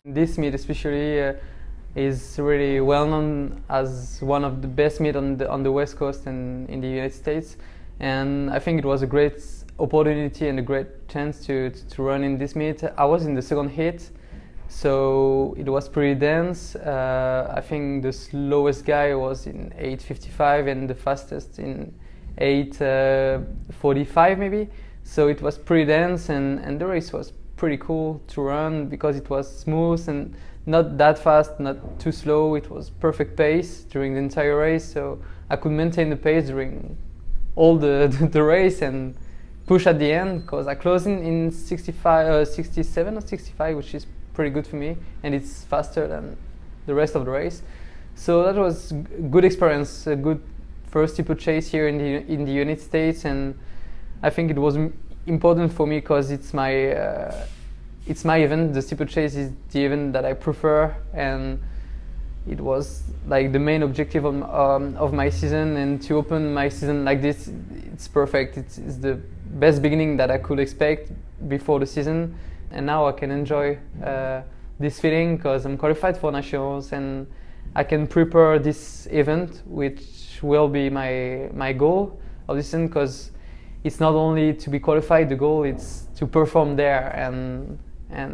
This meet especially is really well known as one of the best meet on the West Coast and in the United States, and I think it was a great opportunity and a great chance to run in this meet. I was in the second heat, so it was pretty dense. I think the slowest guy was in 8:55 and the fastest in 8:45 maybe. So it was pretty dense, and the race was pretty cool to run because it was smooth and not that fast, not too slow. It was perfect pace during the entire race, so I could maintain the pace during all the race and push at the end, because I closed in 67 or 65, which is pretty good for me, and it's faster than the rest of the race. So that was good experience, a good first steeple chase here in the United States, and I think it was important for me because it's my event. The steeple chase is the event that I prefer, and it was like the main objective of my season. And to open my season like this, it's perfect. It's the best beginning that I could expect before the season, and now I can enjoy this feeling because I'm qualified for nationals and I can prepare this event, which will be my goal of this season, because it's not only to be qualified, the goal is to perform there, and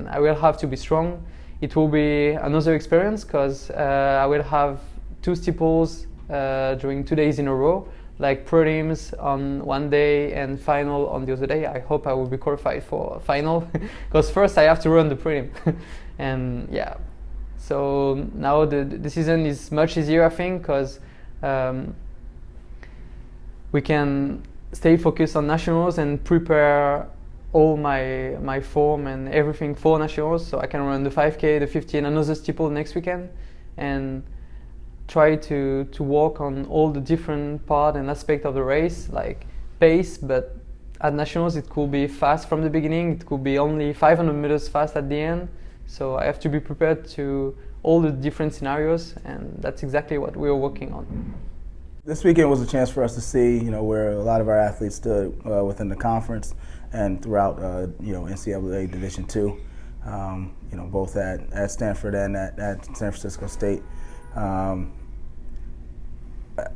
I will have to be strong. It will be another experience because I will have 2 steeples during 2 days in a row, like prelims on one day and final on the other day. I hope I will be qualified for final because first I have to run the prelim. And yeah, so now the season is much easier, I think, because we can stay focused on nationals and prepare all my form and everything for nationals, so I can run the 5K, the 50 and another steeple next weekend, and try to work on all the different part and aspect of the race, like pace. But at nationals it could be fast from the beginning, it could be only 500 meters fast at the end, so I have to be prepared to all the different scenarios, and that's exactly what we're working on. This weekend was a chance for us to see, where a lot of our athletes stood within the conference and throughout, NCAA Division II, both at Stanford and at San Francisco State. I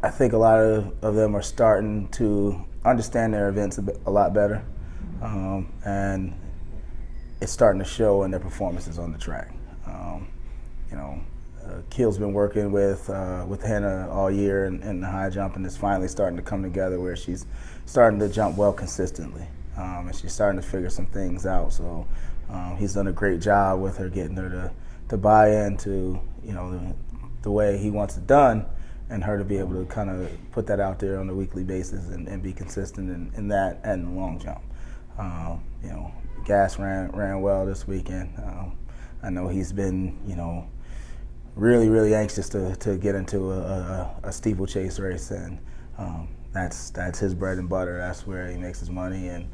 think a lot of them are starting to understand their events a lot better, and it's starting to show in their performances on the track. Keel's been working with Hannah all year in the high jump, and it's finally starting to come together where she's starting to jump well consistently, and she's starting to figure some things out. So he's done a great job with her, getting her to buy into the way he wants it done, and her to be able to kind of put that out there on a weekly basis and be consistent in that and the long jump. Gas ran well this weekend. I know he's been really anxious to get into a steeplechase race, and that's his bread and butter. That's where he makes his money, and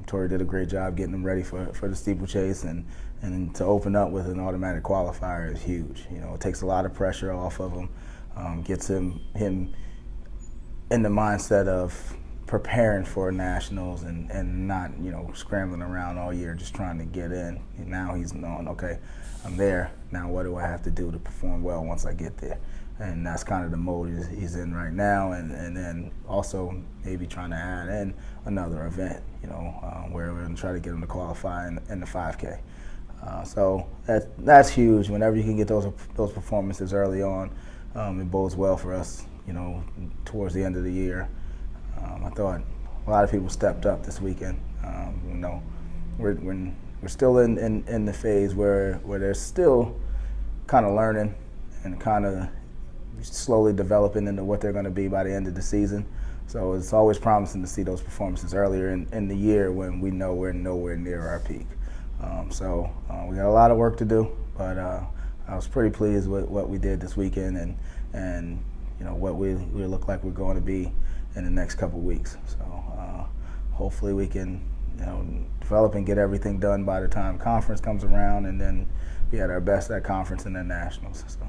Tori did a great job getting him ready for the steeplechase, and to open up with an automatic qualifier is huge. It takes a lot of pressure off of him, gets him in the mindset of preparing for nationals and not scrambling around all year just trying to get in. And now he's knowing, okay, I'm there. Now what do I have to do to perform well once I get there? And that's kind of the mode he's in right now. And then also maybe trying to add in another event, where we're going to try to get him to qualify in the 5K. So that's huge. Whenever you can get those performances early on, it bodes well for us, towards the end of the year. I thought a lot of people stepped up this weekend. We're still in the phase where they're still kind of learning and kind of slowly developing into what they're going to be by the end of the season. So it's always promising to see those performances earlier in the year when we know we're nowhere near our peak. So we got a lot of work to do, but I was pretty pleased with what we did this weekend and what we look like we're going to be in the next couple weeks. So hopefully we can develop and get everything done by the time conference comes around, and then be at our best at conference and then nationals. So.